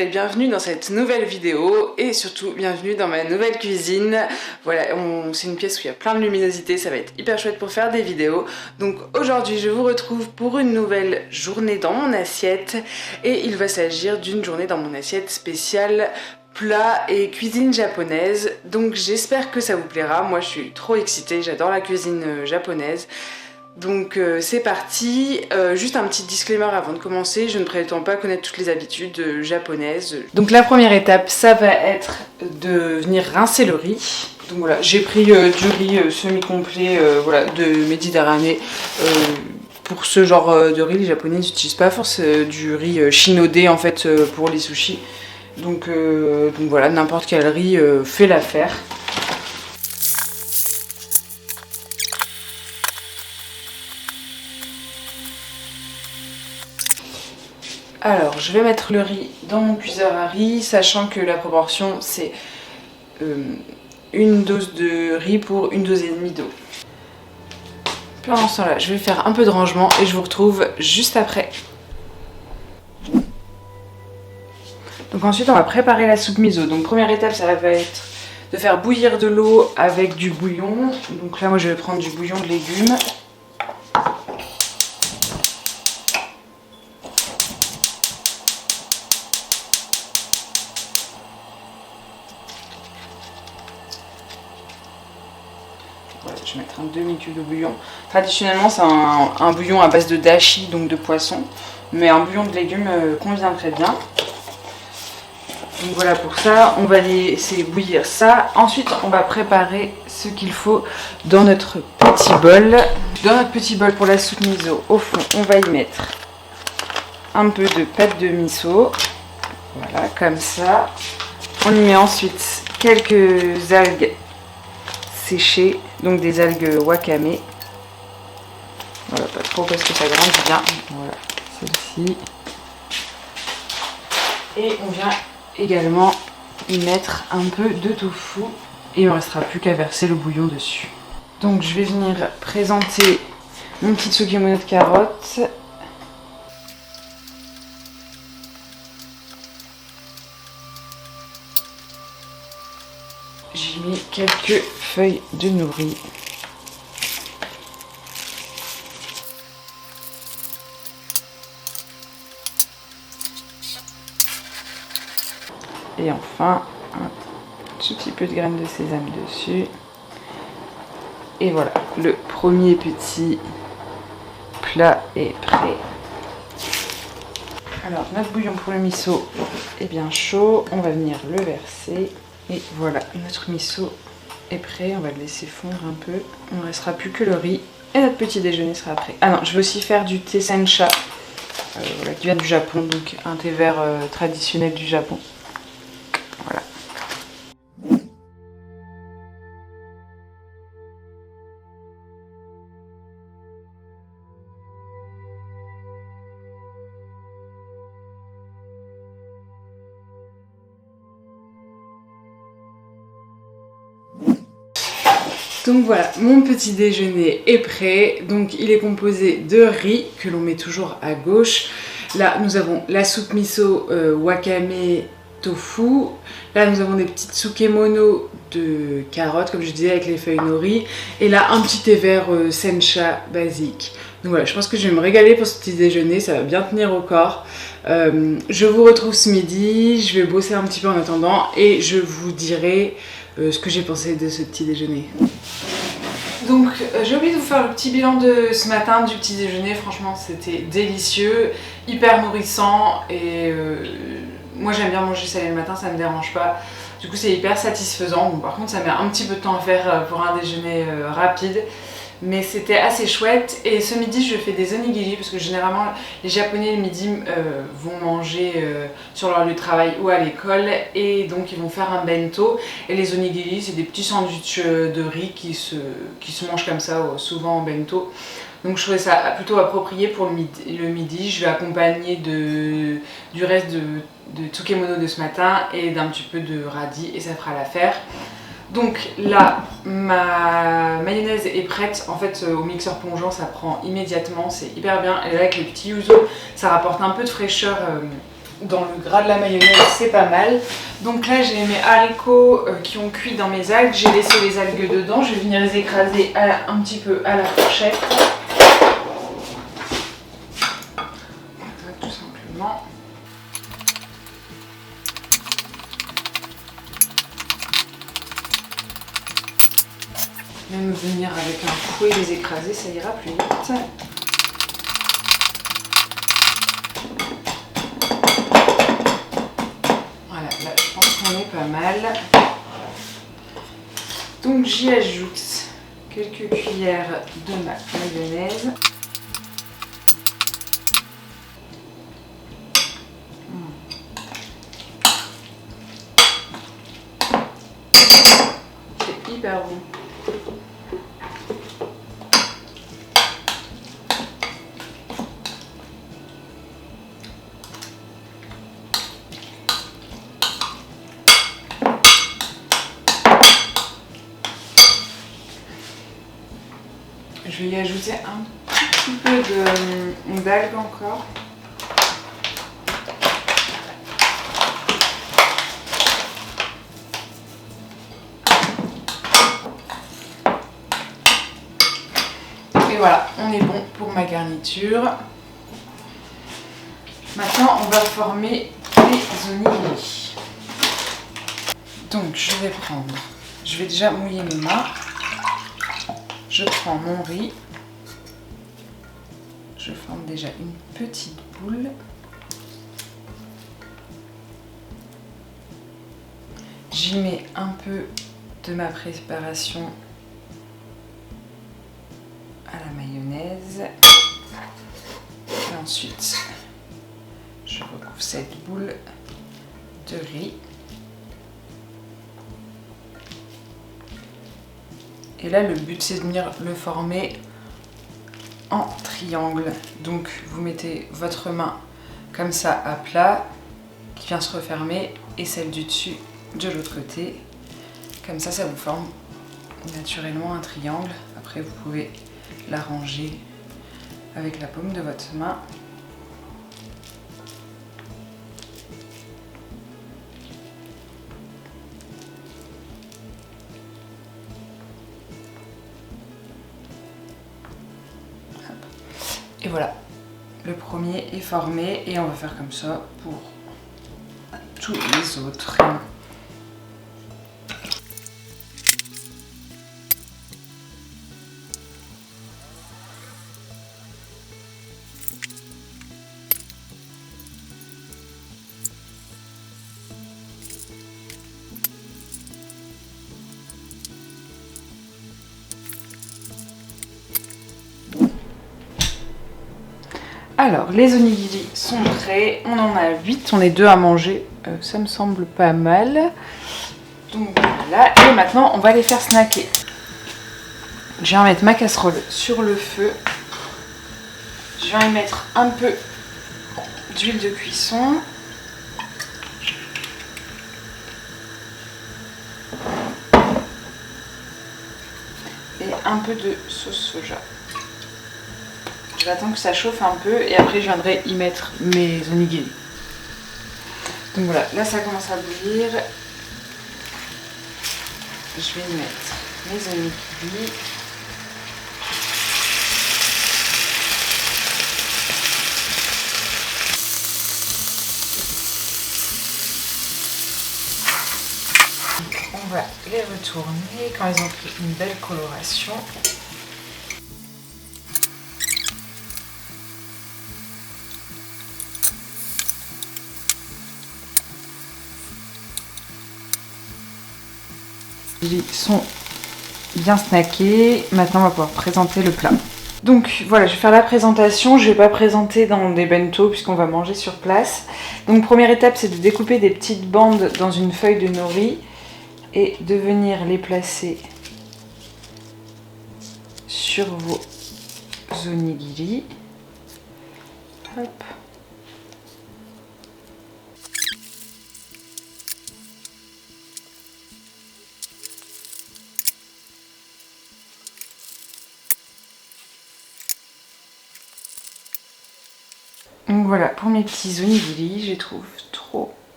et bienvenue dans cette nouvelle vidéo et surtout bienvenue dans ma nouvelle cuisine. Voilà, c'est une pièce où il y a plein de luminosité, ça va être hyper chouette pour faire des vidéos. Donc aujourd'hui je vous retrouve pour une nouvelle journée dans mon assiette et il va s'agir d'une journée dans mon assiette spéciale plat et cuisine japonaise. Donc j'espère que ça vous plaira, moi je suis trop excitée, j'adore la cuisine japonaise. Donc c'est parti, juste un petit disclaimer avant de commencer, je ne prétends pas connaître toutes les habitudes japonaises. Donc la première étape, ça va être de venir rincer le riz. Donc voilà, j'ai pris du riz semi-complet voilà, de Méditerranée. Pour ce genre de riz, les Japonais n'utilisent pas forcément du riz shinodé en fait pour les sushis. Donc voilà, n'importe quel riz fait l'affaire. Alors, je vais mettre le riz dans mon cuiseur à riz, sachant que la proportion c'est une dose de riz pour une dose et demie d'eau. Pendant ce temps-là, je vais faire un peu de rangement et je vous retrouve juste après. Donc ensuite, on va préparer la soupe miso. Donc première étape, ça va être de faire bouillir de l'eau avec du bouillon. Donc là, moi, je vais prendre du bouillon de légumes. Je vais mettre un demi-cuve de bouillon. Traditionnellement, c'est un bouillon à base de dashi, donc de poisson. Mais un bouillon de légumes convient très bien. Donc voilà pour ça, on va laisser bouillir ça. Ensuite, on va préparer ce qu'il faut dans notre petit bol. Dans notre petit bol pour la soupe miso, au fond, on va y mettre un peu de pâte de miso. Voilà, comme ça. On y met ensuite quelques algues séchées, donc des algues wakame. Voilà, pas trop parce que ça grandit bien. Voilà, celle-ci. Et on vient également y mettre un peu de tofu. Et il ne restera plus qu'à verser le bouillon dessus. Donc je vais venir présenter mon petit tsukemono de carottes. J'y mets quelques feuilles de nori. Et enfin, un tout petit peu de graines de sésame dessus. Et voilà, le premier petit plat est prêt. Alors, notre bouillon pour le miso est bien chaud. On va venir le verser. Et voilà, notre miso est prêt, on va le laisser fondre un peu. Il ne restera plus que le riz et notre petit déjeuner sera prêt. Ah non, je vais aussi faire du thé sencha, voilà, qui vient du Japon, donc un thé vert traditionnel du Japon. Voilà. Donc voilà, mon petit déjeuner est prêt. Donc il est composé de riz que l'on met toujours à gauche. Là nous avons la soupe miso wakame tofu. Là nous avons des petites tsukemono de carottes comme je disais avec les feuilles nori. Et là un petit thé vert sencha basique. Donc voilà, je pense que je vais me régaler pour ce petit déjeuner, ça va bien tenir au corps. Je vous retrouve ce midi, je vais bosser un petit peu en attendant et je vous dirai ce que j'ai pensé de ce petit déjeuner. Donc j'ai oublié de vous faire le petit bilan de ce matin du petit déjeuner. Franchement c'était délicieux, hyper nourrissant et moi j'aime bien manger salé le matin, ça me dérange pas. Du coup c'est hyper satisfaisant. Bon, par contre ça met un petit peu de temps à faire pour un déjeuner rapide. Mais c'était assez chouette. Et ce midi je fais des onigiri parce que généralement les Japonais le midi vont manger sur leur lieu de travail ou à l'école. Et donc ils vont faire un bento. Et les onigiri c'est des petits sandwichs de riz qui se mangent comme ça souvent en bento. Donc je trouvais ça plutôt approprié pour le midi. Je vais accompagner du reste de tsukemono de ce matin et d'un petit peu de radis et ça fera l'affaire. Donc là, ma mayonnaise est prête. En fait, au mixeur plongeant, ça prend immédiatement, c'est hyper bien. Et là, avec les petits yuzu, ça rapporte un peu de fraîcheur dans le gras de la mayonnaise, c'est pas mal. Donc là j'ai mes haricots qui ont cuit dans mes algues, j'ai laissé les algues dedans, je vais venir les écraser un petit peu à la fourchette. Tout simplement. Même venir avec un fouet les écraser, ça ira plus vite. Voilà, là je pense qu'on est pas mal. Donc j'y ajoute quelques cuillères de ma mayonnaise. C'est hyper bon. Je vais y ajouter un petit peu d'algues encore. Et voilà, on est bon pour ma garniture. Maintenant, on va former les onigiri. Donc, je vais déjà mouiller mes mains. Je prends mon riz, je forme déjà une petite boule. J'y mets un peu de ma préparation à la mayonnaise. Et ensuite, je recouvre cette boule de riz. Et là, le but, c'est de venir le former en triangle. Donc, vous mettez votre main comme ça à plat, qui vient se refermer, et celle du dessus de l'autre côté. Comme ça, ça vous forme naturellement un triangle. Après, vous pouvez l'arranger avec la paume de votre main. Et voilà, le premier est formé et on va faire comme ça pour tous les autres. Alors, les onigiri sont prêts, on en a 8, on est 2 à manger, ça me semble pas mal. Donc voilà, et maintenant on va les faire snacker. Je vais mettre ma casserole sur le feu. Je vais y mettre un peu d'huile de cuisson. Et un peu de sauce soja. J'attends que ça chauffe un peu et après je viendrai y mettre mes onigiri. Donc voilà, là ça commence à bouillir. Je vais y mettre mes onigiri. On va les retourner quand ils ont pris une belle coloration. Ils sont bien snackés. Maintenant, on va pouvoir présenter le plat. Donc voilà, je vais faire la présentation. Je ne vais pas présenter dans des bento puisqu'on va manger sur place. Donc première étape, c'est de découper des petites bandes dans une feuille de nori et de venir les placer sur vos onigiri. Hop. Donc voilà, pour mes petits onigiri, je les trouve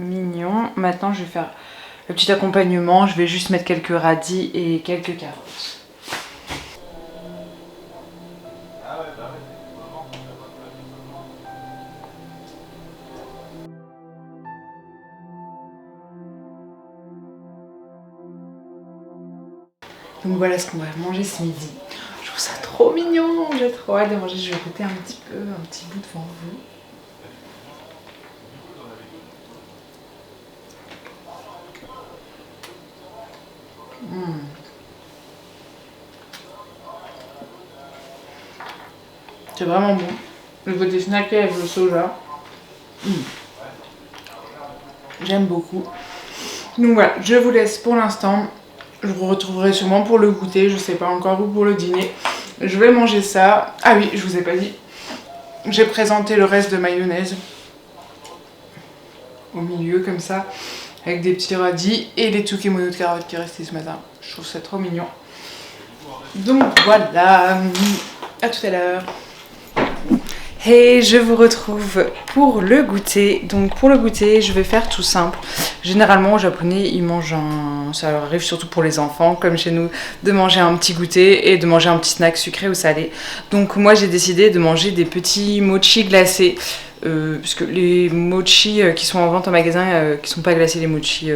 mignon. Maintenant je vais faire le petit accompagnement. Je vais juste mettre quelques radis et quelques carottes. Donc voilà ce qu'on va manger ce midi. Je trouve ça trop mignon, j'ai trop hâte de manger. Je vais goûter un petit bout devant vous. C'est vraiment bon. Le côté snacké avec le soja. J'aime beaucoup. Donc voilà, je vous laisse pour l'instant. Je vous retrouverai sûrement pour le goûter, je sais pas encore où pour le dîner. Je vais manger ça. Ah oui, je vous ai pas dit. J'ai présenté le reste de mayonnaise au milieu comme ça, avec des petits radis et les tsukemono de carottes qui restaient ce matin. Je trouve ça trop mignon. Donc voilà, à tout à l'heure. Et je vous retrouve pour le goûter. Donc pour le goûter, je vais faire tout simple. Généralement, aux Japonais, ils mangent ça leur arrive surtout pour les enfants, comme chez nous, de manger un petit goûter et de manger un petit snack sucré ou salé. Donc moi, j'ai décidé de manger des petits mochi glacés. Puisque les mochi qui sont en vente en magasin, qui sont pas glacés, les mochi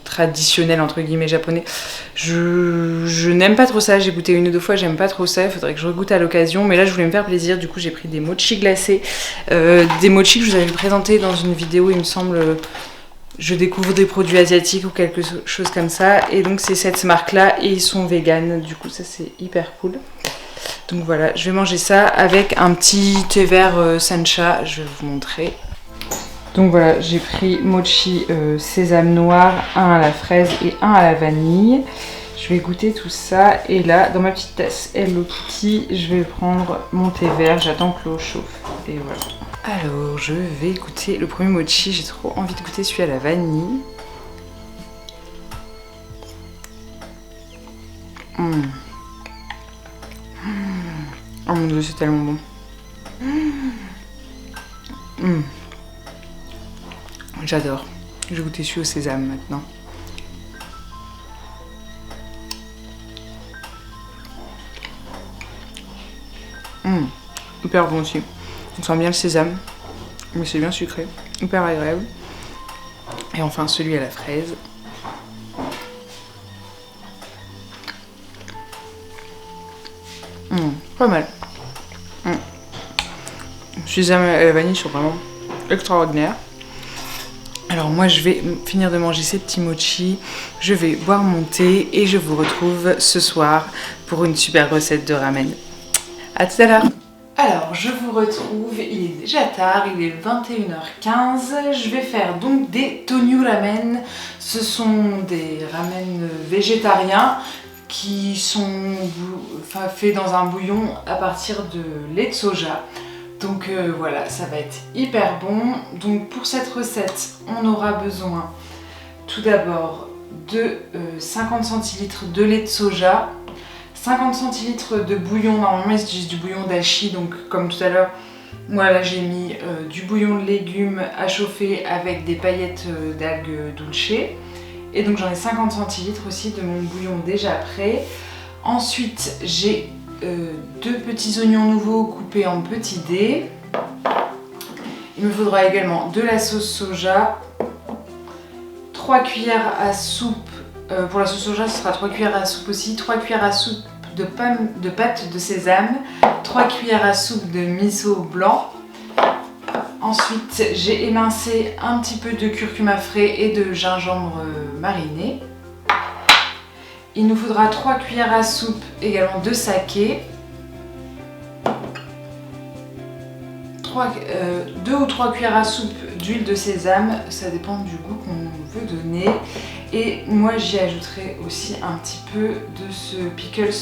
traditionnels entre guillemets japonais, je n'aime pas trop ça. J'ai goûté une ou deux fois, j'aime pas trop ça, il faudrait que je regoute à l'occasion, mais là je voulais me faire plaisir, du coup j'ai pris des mochi glacés, des mochi que je vous avais présenté dans une vidéo il me semble, je découvre des produits asiatiques ou quelque chose comme ça, et donc c'est cette marque là et ils sont vegan, du coup ça c'est hyper cool. Donc voilà, je vais manger ça avec un petit thé vert sencha, je vais vous montrer. Donc voilà, j'ai pris mochi sésame noir, un à la fraise et un à la vanille. Je vais goûter tout ça. Et là, dans ma petite tasse Hello Kitty, je vais prendre mon thé vert. J'attends que l'eau chauffe. Et voilà. Alors, je vais goûter le premier mochi. J'ai trop envie de goûter celui à la vanille. Oh mon dieu, c'est tellement bon. J'adore. Je vais goûter celui au sésame maintenant. Hyper bon aussi. On sent bien le sésame, mais c'est bien sucré. Hyper agréable. Et enfin celui à la fraise. Pas mal. Sésame et la vanille sont vraiment extraordinaires. Alors moi je vais finir de manger ces petits mochi, je vais boire mon thé et je vous retrouve ce soir pour une super recette de ramen. A tout à l'heure. Alors je vous retrouve, il est déjà tard, il est 21h15. Je vais faire donc des tonyu ramen. Ce sont des ramen végétariens qui sont faits dans un bouillon à partir de lait de soja. Donc voilà, ça va être hyper bon. Donc pour cette recette, on aura besoin tout d'abord de 50 centilitres de lait de soja, 50 centilitres de bouillon. Normalement ils utilisent du bouillon d'ashi, donc comme tout à l'heure, moi là j'ai mis du bouillon de légumes à chauffer avec des paillettes d'algues dulce. Et donc j'en ai 50 centilitres aussi de mon bouillon déjà prêt. Ensuite j'ai 2 petits oignons nouveaux coupés en petits dés. Il me faudra également de la sauce soja, 3 cuillères à soupe, pour la sauce soja ce sera 3 cuillères à soupe aussi, 3 cuillères à soupe de pâte de sésame, 3 cuillères à soupe de miso blanc. Ensuite j'ai émincé un petit peu de curcuma frais et de gingembre mariné. Il nous faudra 3 cuillères à soupe également de saké, 2 ou 3 cuillères à soupe d'huile de sésame, ça dépend du goût qu'on veut donner. Et moi j'y ajouterai aussi un petit peu de ce pickles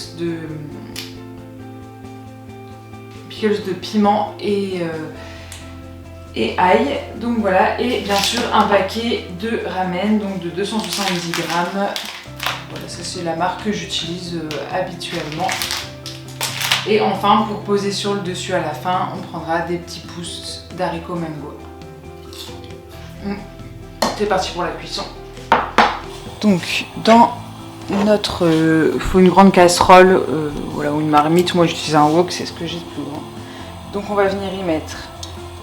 de piment et ail. Donc voilà, et bien sûr un paquet de ramen, donc de 270 grammes. Voilà, ça c'est la marque que j'utilise habituellement. Et enfin, pour poser sur le dessus à la fin, on prendra des petits pousses d'haricots mango. c'est parti pour la cuisson. Donc dans notre... il faut une grande casserole, voilà, ou une marmite. Moi j'utilise un wok, c'est ce que j'ai de plus grand. Donc on va venir y mettre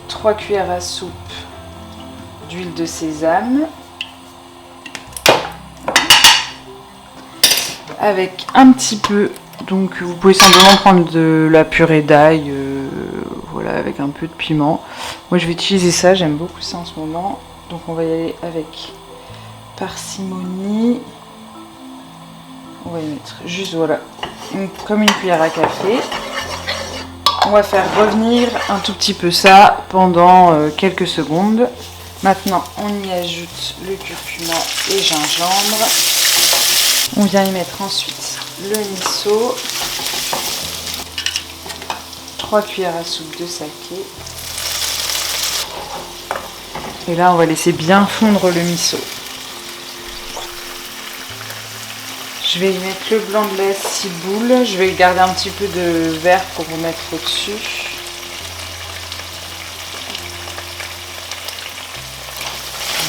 3 cuillères à soupe d'huile de sésame. Avec un petit peu, donc vous pouvez simplement prendre de la purée d'ail, voilà, avec un peu de piment. Moi je vais utiliser ça, j'aime beaucoup ça en ce moment. Donc on va y aller avec parcimonie. On va y mettre juste, voilà, comme une cuillère à café. On va faire revenir un tout petit peu ça pendant quelques secondes. Maintenant on y ajoute le curcuma et gingembre. On vient y mettre ensuite le miso, 3 cuillères à soupe de saké. Et là, on va laisser bien fondre le miso. Je vais y mettre le blanc de la ciboule. Je vais garder un petit peu de verre pour vous mettre au-dessus.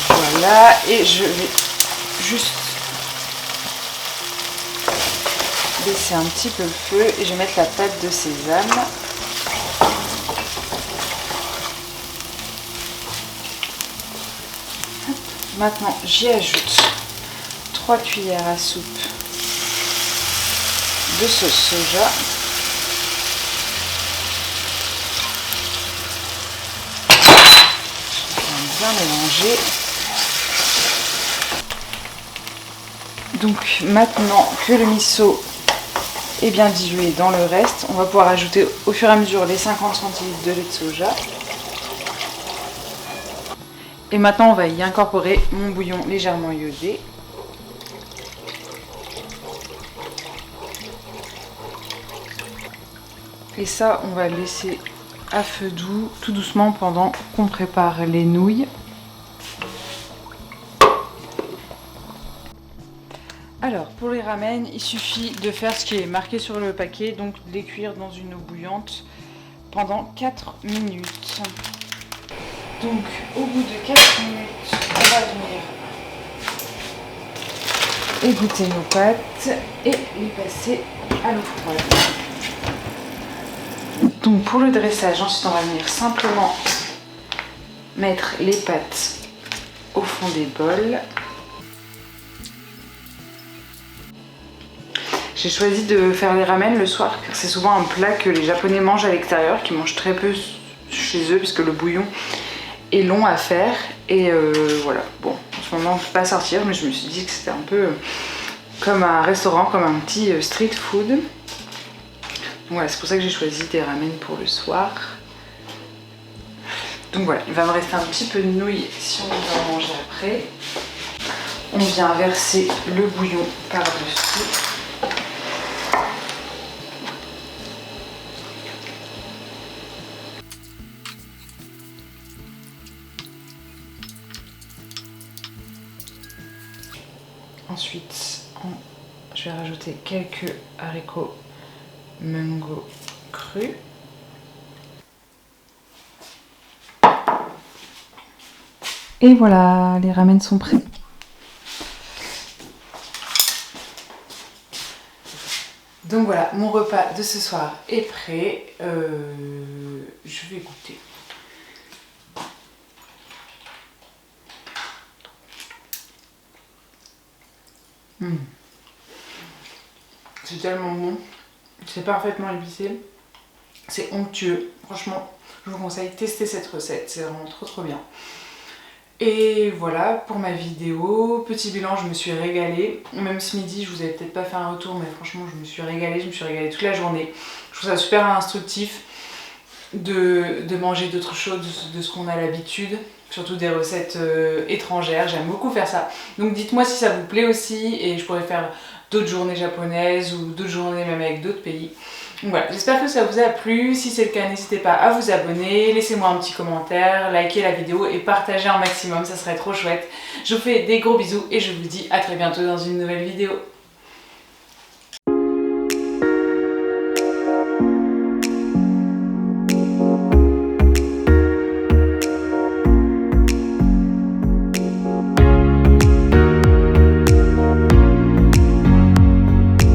Voilà, et je vais juste baisser un petit peu le feu et je vais mettre la pâte de sésame. Maintenant j'y ajoute 3 cuillères à soupe de sauce soja. Je vais bien mélanger. Donc maintenant que le miso est bien dilué dans le reste, on va pouvoir ajouter au fur et à mesure les 50 centilitres de lait de soja. Et maintenant on va y incorporer mon bouillon légèrement iodé. Et ça on va le laisser à feu doux, tout doucement pendant qu'on prépare les nouilles. Alors pour les ramen, il suffit de faire ce qui est marqué sur le paquet, donc de les cuire dans une eau bouillante pendant 4 minutes. Donc au bout de 4 minutes, on va venir égoutter nos pâtes et les passer à l'eau froide. Donc pour le dressage, ensuite on va venir simplement mettre les pâtes au fond des bols. J'ai choisi de faire les ramen le soir car c'est souvent un plat que les Japonais mangent à l'extérieur, qui mangent très peu chez eux puisque le bouillon est long à faire. Et voilà, bon, en ce moment je ne peux pas sortir, mais je me suis dit que c'était un peu comme un restaurant, comme un petit street food. Donc voilà, c'est pour ça que j'ai choisi des ramen pour le soir. Donc voilà, il va me rester un petit peu de nouilles si on veut en manger après. On vient verser le bouillon par-dessus. Ensuite, je vais rajouter quelques haricots mungo crus. Et voilà, les ramen sont prêts. Donc voilà, mon repas de ce soir est prêt. Je vais goûter. C'est tellement bon, c'est parfaitement épicé, c'est onctueux. Franchement, je vous conseille de tester cette recette, c'est vraiment trop bien. Et voilà pour ma vidéo, petit bilan, je me suis régalée. Même ce midi, je vous avais peut-être pas fait un retour, mais franchement, je me suis régalée toute la journée. Je trouve ça super instructif de manger d'autres choses, de ce qu'on a l'habitude, surtout des recettes étrangères. J'aime beaucoup faire ça. Donc dites-moi si ça vous plaît aussi, et je pourrais faire d'autres journées japonaises ou d'autres journées même avec d'autres pays. Donc voilà, j'espère que ça vous a plu. Si c'est le cas, n'hésitez pas à vous abonner, laissez-moi un petit commentaire, likez la vidéo et partagez un maximum, ça serait trop chouette. Je vous fais des gros bisous et je vous dis à très bientôt dans une nouvelle vidéo.